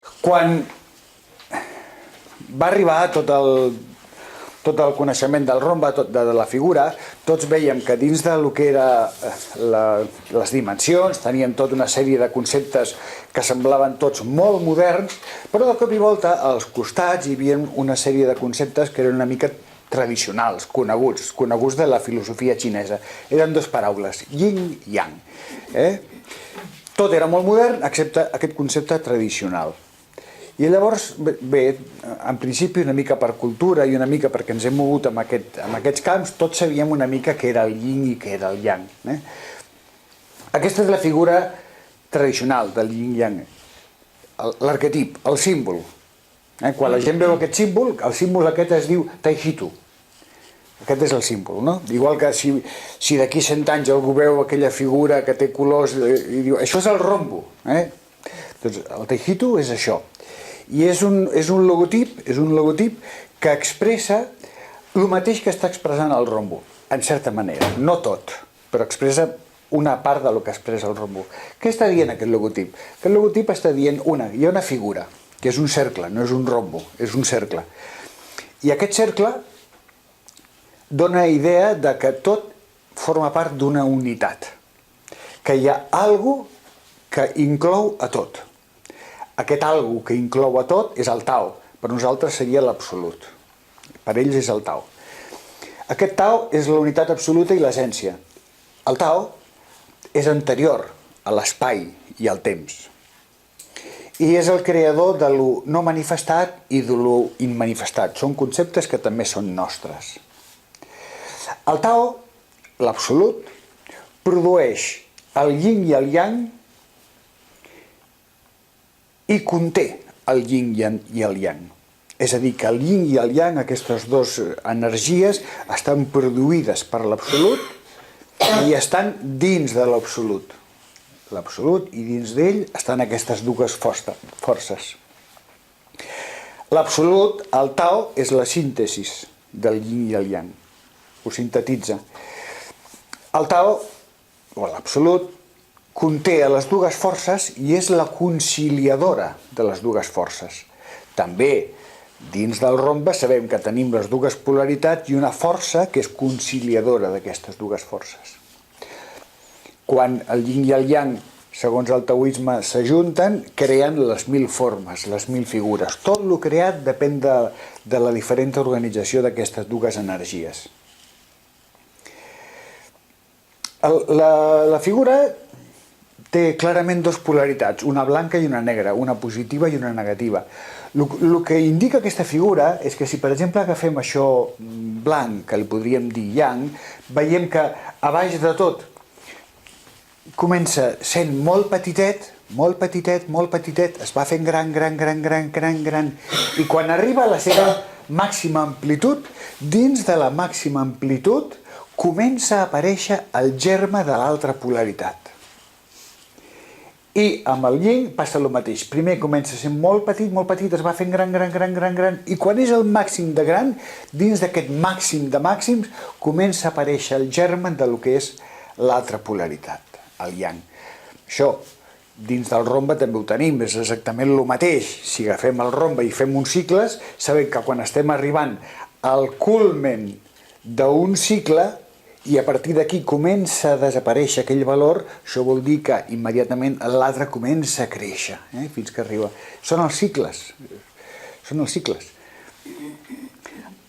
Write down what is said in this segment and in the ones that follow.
Quan va arribar tot el coneixement del rombe, de la figura, tots veiem que dins del que era les dimensions tenien tota una sèrie de conceptes que semblaven tots molt moderns, però de cop i volta als costats hi havia una sèrie de conceptes que eren una mica tradicionals, coneguts de la filosofia xinesa. Eren dues paraules, yin i yang. Tot era molt modern excepte aquest concepte tradicional. I llavors, bé, en principi una mica per cultura i una mica perquè ens hem mogut en aquests camps, tots sabíem una mica què era el yin i què era el yang. Aquesta és la figura tradicional del yin i yang, l'arquetip, el símbol. Quan la gent veu aquest símbol, el símbol aquest es diu Taijitu. Aquest és el símbol, no? Igual que si d'aquí 100 anys algú veu aquella figura que té colors i diu, això és el rombo. Doncs el Taijitu és això. I és un logotip que expressa el mateix que està expressant el rombo, en certa manera. No tot, però expressa una part del que expressa el rombo. Què està dient aquest logotip? Aquest logotip està dient hi ha una figura, que és un cercle, no és un rombo, és un cercle. I aquest cercle dona idea de que tot forma part d'una unitat, que hi ha alguna cosa que inclou a tot. Aquest algo que inclou a tot és el Tao, per nosaltres seria l'absolut. Per ells és el Tao. Aquest Tao és la unitat absoluta i l'essència. El Tao és anterior a l'espai i al temps. I és el creador de lo no manifestat i de lo immanifestat. Són conceptes que també són nostres. El Tao, l'absolut, produeix el yin i el yang i conté el yin i el yang. És a dir, que el yin i el yang, aquestes dues energies, estan produïdes per l'absolut i estan dins de l'absolut. L'absolut i dins d'ell estan aquestes dues forces. L'absolut, el Tao, és la síntesi del yin i el yang. Ho sintetitza. El Tao, o l'absolut, conté a les dues forces i és la conciliadora de les dues forces. També, dins del rombe, sabem que tenim les dues polaritats i una força que és conciliadora d'aquestes dues forces. Quan el yin i el yang, segons el taoisme, s'ajunten, creen les 1000 formes, les 1000 figures. Tot el creat depèn de la diferent organització d'aquestes dues energies. La figura té clarament dues polaritats, una blanca i una negra, una positiva i una negativa. El que indica aquesta figura és que si, per exemple, agafem això blanc, que li podríem dir yang, veiem que a baix de tot comença sent molt petitet, molt petitet, molt petitet, es va fent gran, i quan arriba a la seva màxima amplitud, dins de la màxima amplitud comença a aparèixer el germe de l'altra polaritat. I amb el yin passa el mateix. Primer comença sent molt petit, es va fent gran, i quan és el màxim de gran, dins d'aquest màxim de màxims, comença a aparèixer el germen del que és l'altra polaritat, el yang. Això, dins del rombe també ho tenim, és exactament el mateix. Si agafem el rombe i fem uns cicles, sabem que quan estem arribant al culmen d'un cicle, i a partir d'aquí comença a desaparèixer aquell valor, això vol dir que immediatament l'altre comença a créixer, fins que arriba. Són els cicles.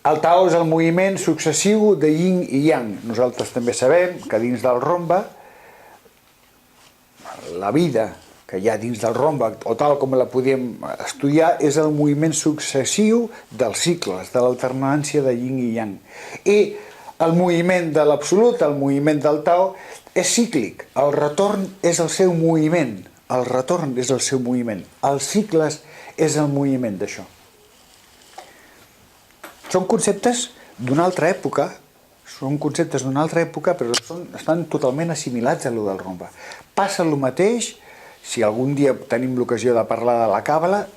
El Tao és el moviment successiu de yin i yang. Nosaltres també sabem que dins del rombe, la vida que hi ha dins del rombe, o tal com la podíem estudiar, és el moviment successiu dels cicles, de l'alternància de yin i yang. I el moviment de l'absolut, el moviment del Tao, és cíclic. El retorn és el seu moviment. Els cicles és el moviment d'això. Són conceptes d'una altra època, però estan totalment assimilats a lo del rombe. Passa el mateix, si algun dia tenim l'ocasió de parlar de la càbala,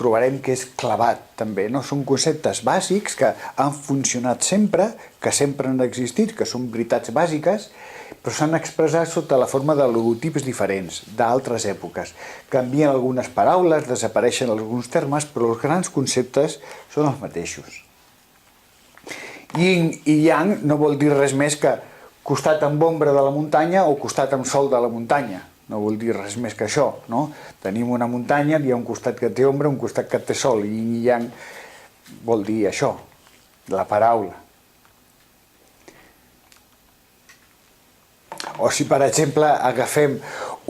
trobarem que és clavat també, no? Són conceptes bàsics que han funcionat sempre, que sempre han existit, que són veritats bàsiques, però s'han expressat sota la forma de logotips diferents, d'altres èpoques. Canvien algunes paraules, desapareixen alguns termes, però els grans conceptes són els mateixos. Yin i yang no vol dir res més que costat amb ombra de la muntanya o costat amb sol de la muntanya. No vol dir res més que això, no? Tenim una muntanya, hi ha un costat que té ombra, un costat que té sol, i yin i yang vol dir això, la paraula. O si, per exemple, agafem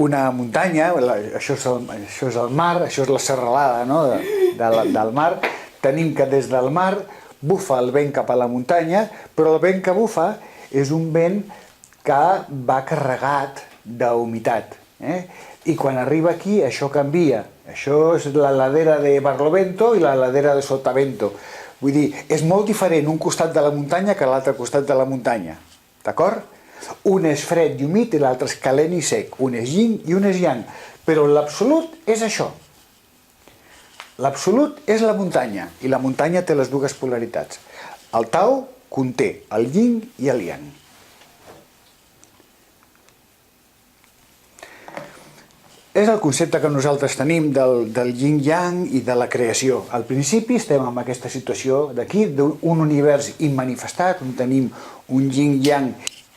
una muntanya, això és el mar, això és la serralada, no? del mar, tenim que des del mar bufa el vent cap a la muntanya, però el vent que bufa és un vent que va carregat d'humitat. I quan arriba aquí això canvia. Això és la ladera de Barlovento i la ladera de Sotavento. Vull dir, és molt diferent un costat de la muntanya que l'altre costat de la muntanya. D'acord? Un és fred i humit i l'altre és calent i sec. Un és yin i un és yang. Però l'absolut és això. L'absolut és la muntanya, i la muntanya té les dues polaritats. El Tao conté el yin i el yang. És el concepte que nosaltres tenim del yin-yang i de la creació. Al principi estem en aquesta situació d'aquí, d'un univers immanifestat, on tenim un yin-yang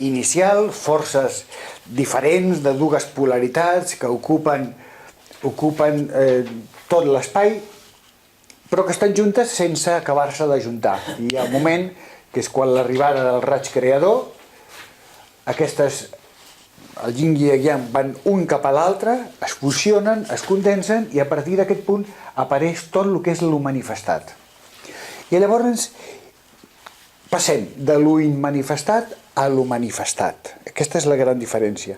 inicial, forces diferents de dues polaritats que ocupen tot l'espai, però que estan juntes sense acabar-se d'ajuntar. I hi ha un moment, que és quan l'arribada del raig creador, el yin i el yang van un cap a l'altre, es fusionen, es condensen, i a partir d'aquest punt apareix tot el que és lo manifestat. I llavors passem de lo immanifestat a lo manifestat. Aquesta és la gran diferència.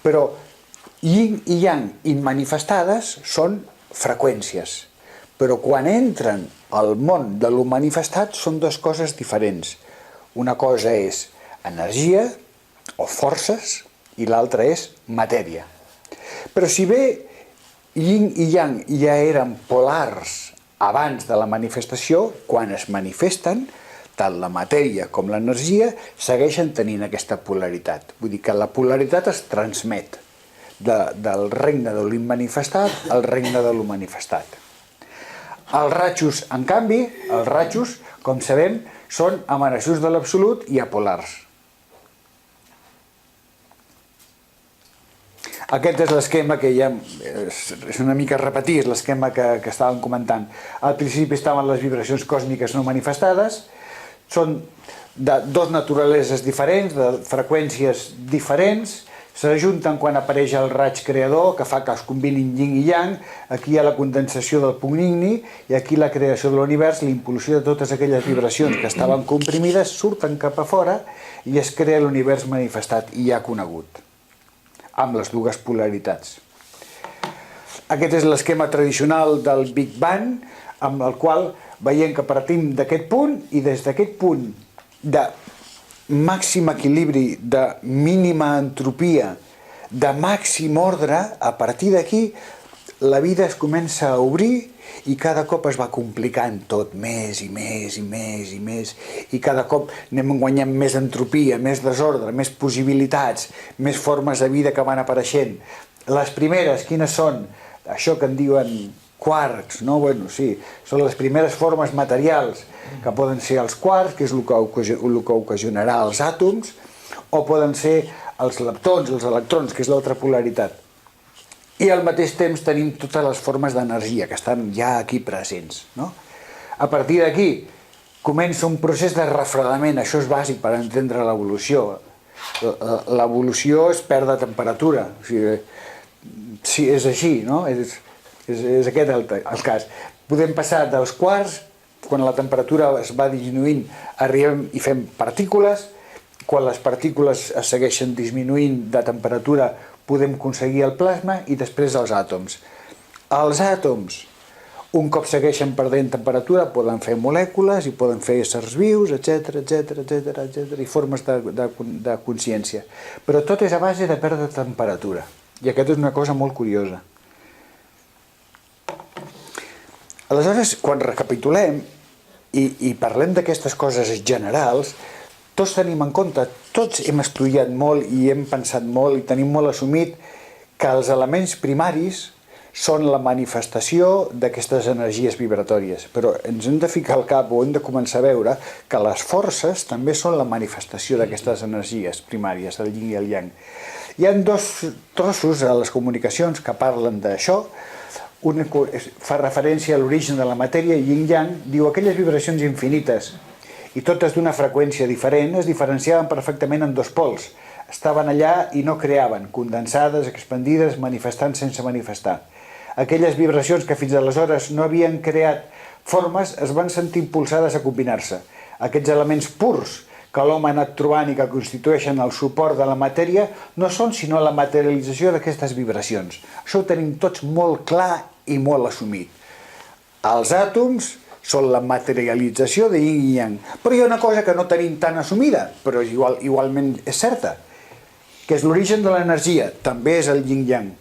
Però yin i yang immanifestades són freqüències, però quan entren al món de lo manifestat són dues coses diferents. Una cosa és energia o forces i l'altra és matèria. Però si bé yin i yang ja eren polars abans de la manifestació, quan es manifesten, tant la matèria com l'energia segueixen tenint aquesta polaritat. Vull dir que la polaritat es transmet del regne de l'immanifestat al regne de lo manifestat. Els ratxos, en canvi, els ratxos, com sabem, són emanacions de l'absolut i apolars. Aquest és l'esquema que ja és una mica repetir, és l'esquema que estàvem comentant. Al principi estaven les vibracions còsmiques no manifestades, són de dues naturaleses diferents, de freqüències diferents, s'ajunten quan apareix el raig creador, que fa que es combinin yin i yang, aquí hi ha la condensació del punt igni, i aquí la creació de l'univers, l'impulsió de totes aquelles vibracions que estaven comprimides, surten cap a fora i es crea l'univers manifestat i ja conegut, amb les dues polaritats. Aquest és l'esquema tradicional del Big Bang, amb el qual veiem que partim d'aquest punt i des d'aquest punt de màxim equilibri, de mínima entropia, de màxim ordre, a partir d'aquí la vida es comença a obrir i cada cop es va complicant tot més i més i més i més, i cada cop anem guanyant més entropia, més desordre, més possibilitats, més formes de vida que van apareixent. Les primeres, quines són? Això que en diuen quarks, no? Bueno, sí, són les primeres formes materials, que poden ser els quarks, que és el que ocasionarà els àtoms, o poden ser els leptons, els electrons, que és l'altra polaritat. I al mateix temps tenim totes les formes d'energia que estan ja aquí presents, no? A partir d'aquí comença un procés de refredament, això és bàsic per entendre l'evolució. L'evolució és perdre temperatura, o sigui, sí, és així, no? És aquest el cas. Podem passar dels quarks, quan la temperatura es va disminuint, arribem i fem partícules, quan les partícules es segueixen disminuint de temperatura podem aconseguir el plasma i després els àtoms. Els àtoms, un cop segueixen perdent temperatura, poden fer molècules i poden fer éssers vius, etc, i formes de consciència. Però tot és a base de perdre temperatura. I aquesta és una cosa molt curiosa. Aleshores, quan recapitulem i parlem d'aquestes coses generals, tots tenim en compte, tots hem estudiat molt i hem pensat molt i tenim molt assumit que els elements primaris són la manifestació d'aquestes energies vibratòries, però ens hem de ficar al cap o hem de començar a veure que les forces també són la manifestació d'aquestes energies primàries, el yin i el yang. Hi ha dos trossos a les comunicacions que parlen d'això. Un fa referència a l'origen de la matèria, yin-yang, diu aquelles vibracions infinites i totes d'una freqüència diferent es diferenciaven perfectament en dos pols. Estaven allà i no creaven, condensades, expandides, manifestant sense manifestar. Aquelles vibracions que fins aleshores no havien creat formes es van sentir impulsades a combinar-se. Aquests elements purs que l'home ha anat trobant i que constitueixen el suport de la matèria no són sinó la materialització d'aquestes vibracions. Això ho tenim tots molt clar i molt assumit. Els àtoms són la materialització de yin i yang. Però hi ha una cosa que no tenim tan assumida, però igualment és certa, que és l'origen de l'energia, també és el yin-yang.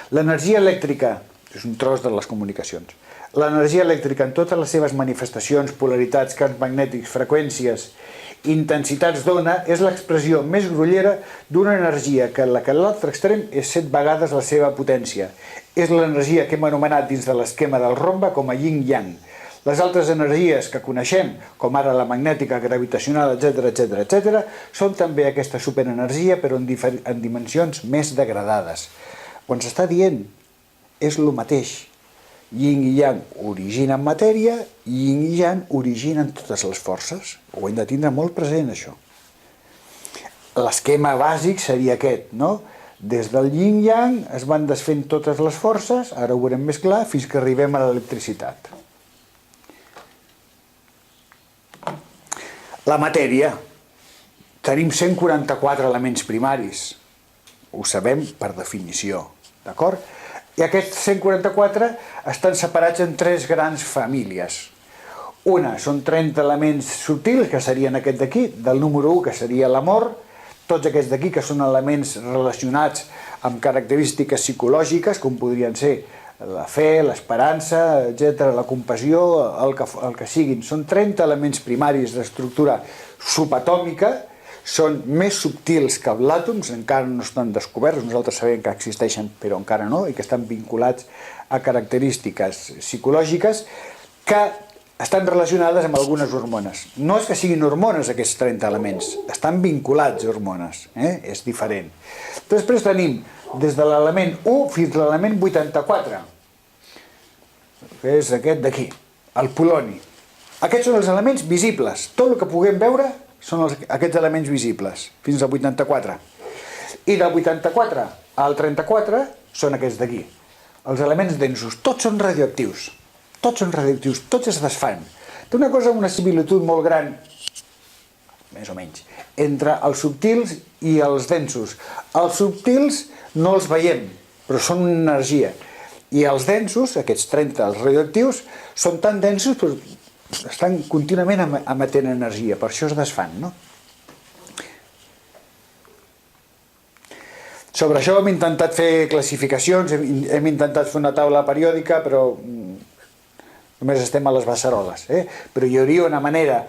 L'energia elèctrica, és un tros de les comunicacions, l'energia elèctrica en totes les seves manifestacions, polaritats, camps magnètics, freqüències, intensitats d'ona, és l'expressió més grollera d'una energia que l'altre extrem és 7 vegades la seva potència. És l'energia que hem anomenat dins de l'esquema del rombe com a yin-yang. Les altres energies que coneixem, com ara la magnètica, gravitacional, etc., són també aquesta superenergia, però en dimensions més degradades. Quan s'està dient, és el mateix. Yin i yang originen matèria, yin i yang originen totes les forces. Ho hem de tindre molt present, això. L'esquema bàsic seria aquest, no? Des del yin i yang es van desfent totes les forces, ara ho veurem més clar, fins que arribem a l'electricitat. La matèria. Tenim 144 elements primaris. Ho sabem per definició. D'acord? I aquests 144 estan separats en 3 grans famílies. Una són 30 elements subtils, que serien aquest d'aquí, del número 1, que seria l'amor, tots aquests d'aquí, que són elements relacionats amb característiques psicològiques, com podrien ser la fe, l'esperança, etc., la compassió, el que siguin. Són 30 elements primaris d'estructura subatòmica, són més subtils que els àtoms, encara no estan descoberts, nosaltres sabem que existeixen però encara no, i que estan vinculats a característiques psicològiques que estan relacionades amb algunes hormones. No és que siguin hormones aquests 30 elements, estan vinculats a hormones, és diferent. Després tenim des de l'element 1 fins a l'element 84, que és aquest d'aquí, el poloni. Aquests són els elements visibles, tot el que puguem veure són aquests elements visibles, fins al 84. I del 84 al 34 són aquests d'aquí. Els elements densos, tots són radioactius. Tots són radioactius, tots es desfan. Té una cosa, una similitud molt gran, més o menys, entre els subtils i els densos. Els subtils no els veiem, però són una energia. I els densos, aquests 30, els radioactius, són tan densos, però estan contínuament emetent energia, per això es desfan, no? Sobre això hem intentat fer classificacions, hem intentat fer una taula periòdica, però només estem a les beceroles, Però hi hauria una manera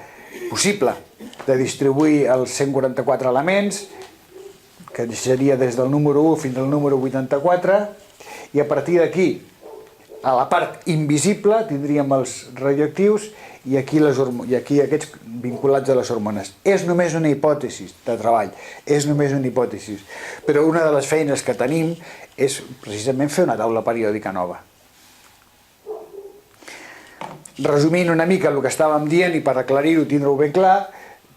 possible de distribuir els 144 elements, que seria des del número 1 fins al número 84, i a partir d'aquí, a la part invisible, tindríem els radioactius i aquí aquests vinculats a les hormones. És només una hipòtesi de treball, és només una hipòtesi. Però una de les feines que tenim és precisament fer una taula periòdica nova. Resumint una mica el que estàvem dient i per aclarir-ho, tindre-ho ben clar,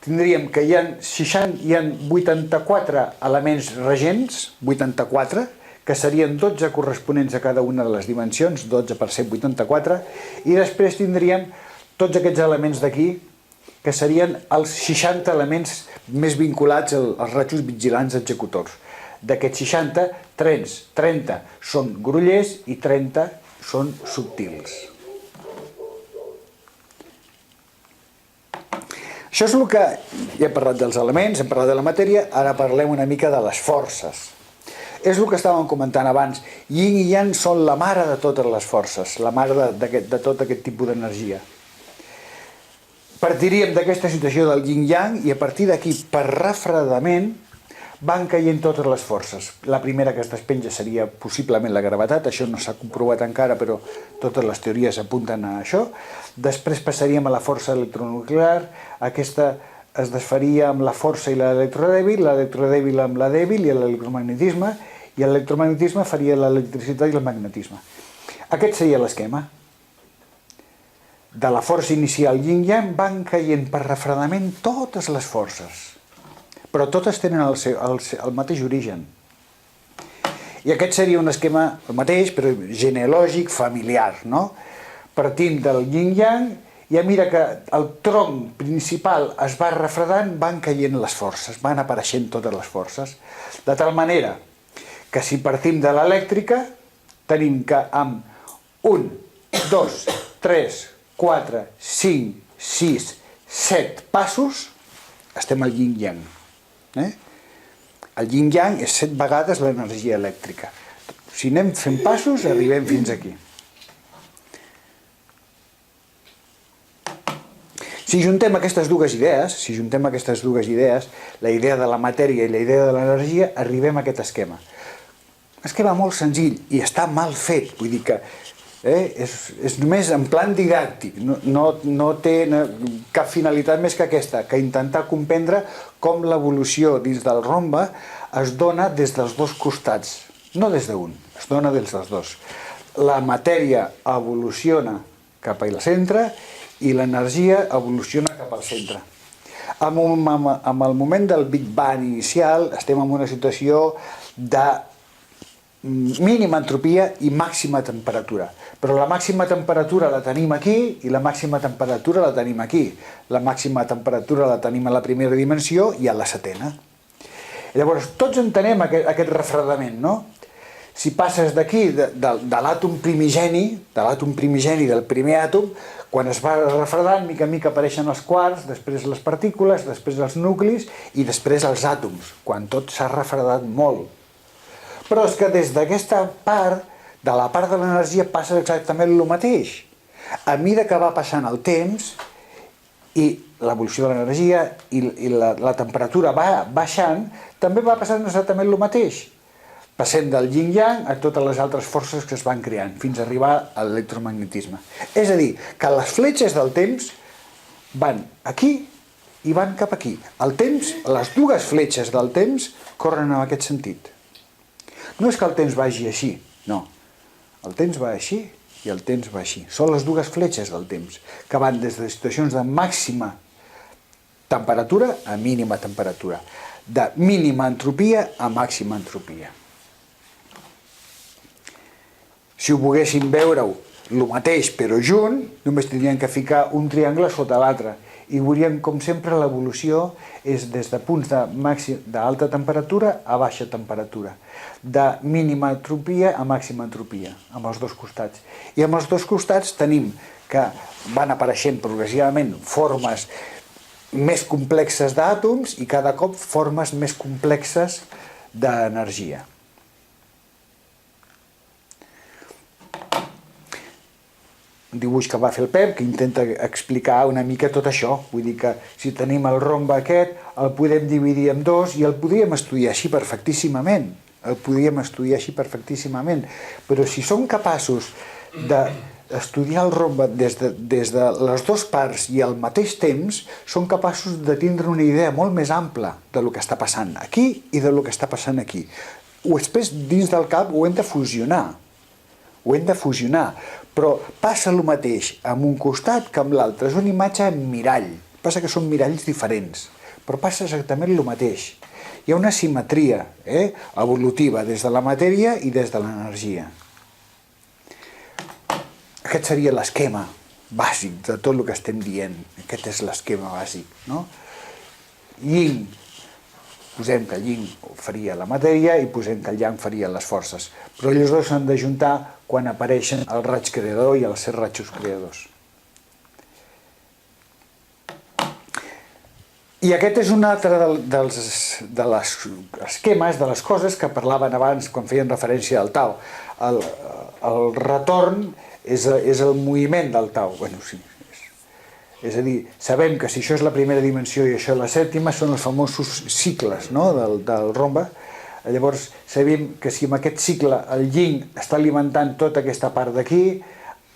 tindríem que hi ha 84 elements regents, 84, que serien 12 corresponents a cada una de les dimensions, 12 per 184, i després tindríem tots aquests elements d'aquí, que serien els 60 elements més vinculats als rajos vigilants executors. D'aquests 60, 30 són grollers i 30 són subtils. Això és el que... Ja he parlat dels elements, hem parlat de la matèria, ara parlem una mica de les forces. És el que estàvem comentant abans. Yin i yang són la mare de totes les forces, la mare de tot aquest tipus d'energia. Partiríem d'aquesta situació del yin-yang i a partir d'aquí, per refredament, van caient totes les forces. La primera que es despenja seria possiblement la gravetat, això no s'ha comprovat encara, però totes les teories apunten a això. Després passaríem a la força electronuclear, aquesta es desfaria amb la força i l'electrodèbil amb la dèbil i l'electromagnetisme, i l'electromagnetisme faria l'electricitat i el magnetisme. Aquest seria l'esquema. De la força inicial yin-yang van caient per refredament totes les forces, però totes tenen el mateix origen. I aquest seria un esquema el mateix, però genealògic, familiar, no? Partint del yin-yang, i a mesura que el tronc principal es va refredant, van caient les forces, van apareixent totes les forces, de tal manera que si partim de l'elèctrica, tenim que amb 1, 2, 3, 4, 5, 6, 7 passos estem al yin-yang. El yin-yang és 7 vegades l'energia elèctrica. Si anem fent passos, arribem fins aquí. Si juntem aquestes dues idees, la idea de la matèria i la idea de l'energia, arribem a aquest esquema. Un esquema molt senzill i està mal fet, vull dir que és només en plan didàctic, no té cap finalitat més que aquesta, que intentar comprendre com l'evolució dins del rombe es dona des dels dos costats, no des d'un, es dona des dels dos. La matèria evoluciona cap al centre i l'energia evoluciona cap al centre. Amb el moment del Big Bang inicial estem en una situació de mínima entropia i màxima temperatura. Però la màxima temperatura la tenim aquí i la màxima temperatura la tenim aquí. La màxima temperatura la tenim a la primera dimensió i a la setena. Llavors, tots entenem aquest refredament, no? Si passes d'aquí, de l'àtom primigeni, del primer àtom, quan es va refredant, mica en mica apareixen els quarks, després les partícules, després els nuclis i després els àtoms, quan tot s'ha refredat molt. Però és que des d'aquesta part, de la part de l'energia, passa exactament el mateix. A mesura que va passant el temps i l'evolució de l'energia i la temperatura va baixant, també va passant exactament el mateix. Passem del yin-yang a totes les altres forces que es van creant, fins a arribar a l'electromagnetisme. És a dir, que les fletxes del temps van aquí i van cap aquí. El temps, les dues fletxes del temps, corren en aquest sentit. No és que el temps vagi així, no. El temps va així i el temps va així. Són les dues fletxes del temps, que van des de situacions de màxima temperatura a mínima temperatura, de mínima entropia a màxima entropia. Si ho volguéssim veure-ho el mateix però junt, només tindríem que ficar un triangle sota l'altre i veuríem com sempre l'evolució és des de punts d'alta temperatura a baixa temperatura, de mínima entropia a màxima entropia, amb els dos costats. I amb els dos costats tenim que van apareixent progressivament formes més complexes d'àtoms i cada cop formes més complexes d'energia. Un dibuix que va fer el Pep, que intenta explicar una mica tot això. Vull dir que si tenim el rombe aquest, el podem dividir en dos i el podríem estudiar així perfectíssimament. Però si som capaços d'estudiar el rombe des de les dues parts i al mateix temps, som capaços de tindre una idea molt més ampla del que està passant aquí i del que està passant aquí. Després, dins del cap, ho hem de fusionar. Però passa el mateix amb un costat que amb l'altre. És una imatge en mirall. Passa que són miralls diferents, però passa exactament el mateix. Hi ha una simetria evolutiva des de la matèria i des de l'energia. Aquest seria l'esquema bàsic de tot el que estem dient. Aquest és l'esquema bàsic, no? Yin. Posem que el yin faria la matèria i posem que el yang faria les forces. Però els dos s'han de juntar quan apareixen el raig creador i els 7 rajos creadors. I aquest és un altre dels esquemes, de les coses que parlaven abans quan feien referència al Tao. El retorn és el moviment del Tao. Bueno, sí, És a dir, sabem que si això és la primera dimensió i això la sèptima són els famosos cicles, no?, del rombe. Llavors sabem que si amb aquest cicle el yin està alimentant tota aquesta part d'aquí,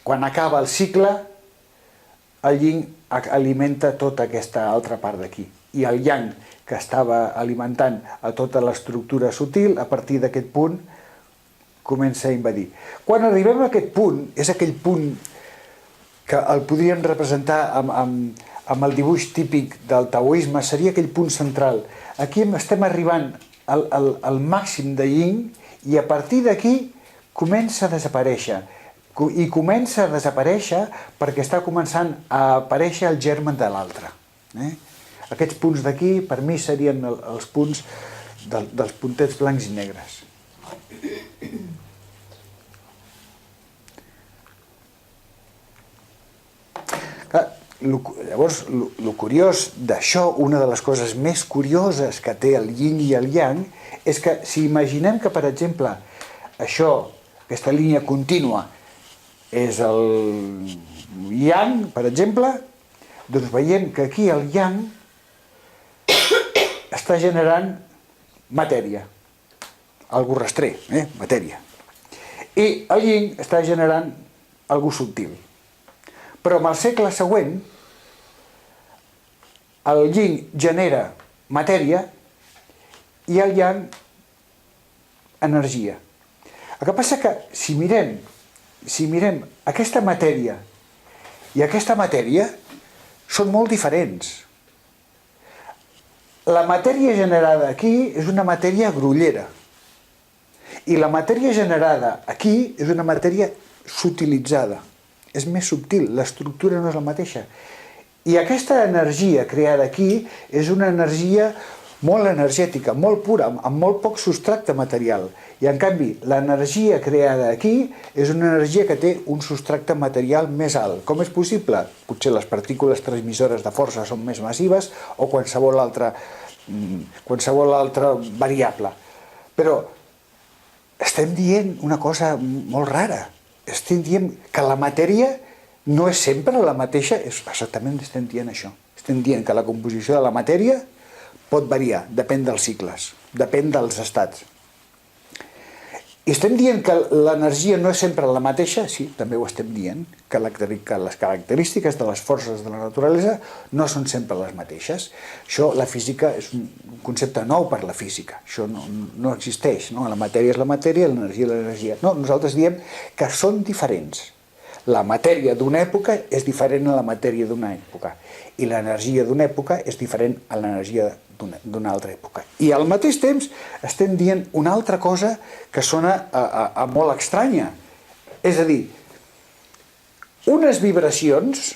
quan acaba el cicle el yin alimenta tota aquesta altra part d'aquí. I el yang, que estava alimentant a tota l'estructura sutil, a partir d'aquest punt comença a invadir. Quan arribem a aquest punt, és aquell punt que el podríem representar amb el dibuix típic del taoisme, seria aquell punt central. Aquí estem arribant al màxim de yin i a partir d'aquí comença a desaparèixer. I comença a desaparèixer perquè està començant a aparèixer el germen de l'altre. Aquests punts d'aquí, per mi, serien els punts dels puntets blancs i negres. Llavors, el curiós d'això, una de les coses més curioses que té el yin i el yang, és que si imaginem que, per exemple, això, aquesta línia contínua, és el yang, per exemple, doncs veiem que aquí el yang està generant matèria, algú rastrer, matèria. I el yin està generant algú subtil. Però en el segle següent, el yin genera matèria i el yang energia. El que passa que si mirem aquesta matèria i aquesta matèria són molt diferents. La matèria generada aquí és una matèria grollera i la matèria generada aquí és una matèria sutilitzada. És més subtil, l'estructura no és la mateixa. I aquesta energia creada aquí és una energia molt energètica, molt pura, amb molt poc substrat material. I en canvi, l'energia creada aquí és una energia que té un substrat material més alt. Com és possible? Potser les partícules transmissores de força són més massives o qualsevol altra variable. Però estem dient una cosa molt rara. Estem dient que la matèria no és sempre la mateixa, exactament estem dient això. Estem dient que la composició de la matèria pot variar, depèn dels cicles, depèn dels estats. I estem dient que l'energia no és sempre la mateixa, sí, també ho estem dient, que les característiques de les forces de la naturalesa no són sempre les mateixes. Això, la física, és un concepte nou per la física. Això no existeix, no? La matèria és la matèria, l'energia és l'energia. No, nosaltres diem que són diferents. La matèria d'una època és diferent a la matèria d'una època i l'energia d'una època és diferent a l'energia d'una altra època. I al mateix temps estem dient una altra cosa que sona molt estranya. És a dir, unes vibracions,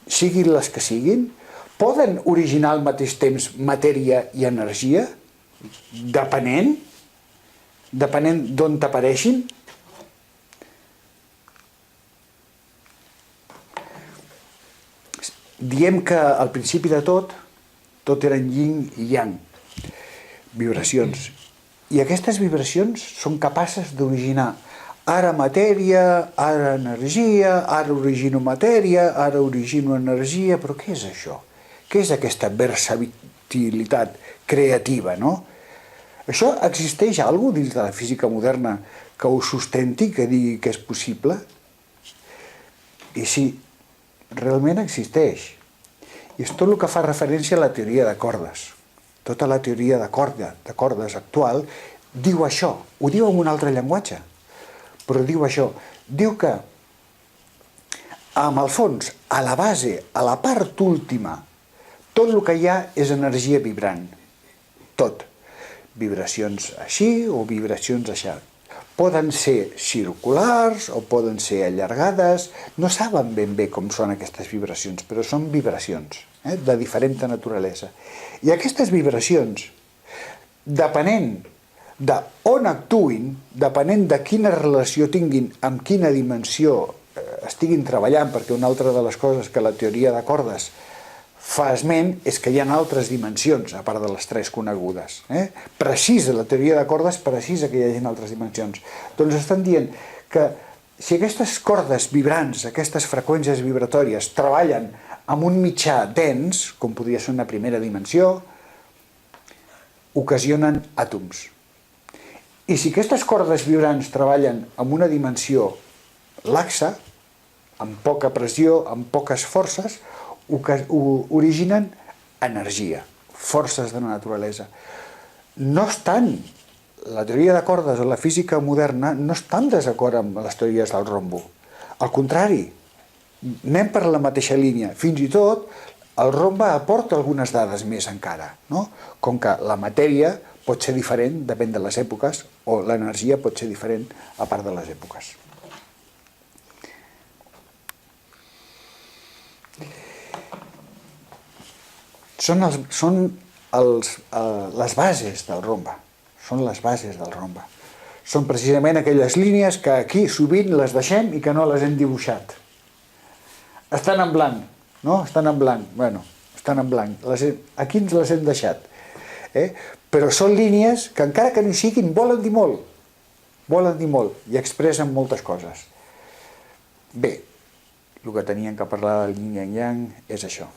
siguin les que siguin, poden originar al mateix temps matèria i energia, depenent d'on apareixin. Diem que al principi de tot eren yin i yang, vibracions. I aquestes vibracions són capaces d'originar ara matèria, ara energia, ara origino matèria, ara origino energia, però què és això? Què és aquesta versatilitat creativa, no? Això existeix alguna dins de la física moderna que ho sustenti, que digui que és possible? I sí, realment existeix. I és tot el que fa referència a la teoria de cordes. Tota la teoria de cordes actual diu això. Ho diu en un altre llenguatge, però diu això. Diu que, amb el fons, a la base, a la part última, tot el que hi ha és energia vibrant. Tot. Vibracions així o vibracions així. Poden ser circulars o poden ser allargades, no saben ben bé com són aquestes vibracions, però són vibracions de diferent naturalesa. I aquestes vibracions, depenent d'on actuïn, depenent de quina relació tinguin, amb quina dimensió estiguin treballant, perquè una altra de les coses que la teoria de cordes fa esment és que hi ha altres dimensions, a part de les tres conegudes. Precisa, la teoria de cordes precisa que hi hagi altres dimensions. Doncs estan dient que si aquestes cordes vibrants, aquestes freqüències vibratòries treballen amb un mitjà dens, com podria ser una primera dimensió, ocasionen àtoms. I si aquestes cordes vibrants treballen amb una dimensió laxa, amb poca pressió, amb poques forces, originen energia, forces de la naturalesa. No estan, la teoria de cordes o la física moderna no està en desacord amb les teories del rombo. Al contrari, anem per la mateixa línia. Fins i tot, el rombo aporta algunes dades més encara, no? Com que la matèria pot ser diferent, depèn de les èpoques, o l'energia pot ser diferent a part de les èpoques. Són les bases del rombo. Són les bases del rombo. Són precisament aquelles línies que aquí sovint les deixem i que no les hem dibuixat. Estan en blanc, no? Estan en blanc. Bueno, estan en blanc. Aquí ens les hem deixat. Però són línies que encara que no hi siguin volen dir molt. Volen dir molt i expressen moltes coses. Bé, el que teníem que parlar del yin i yang és això.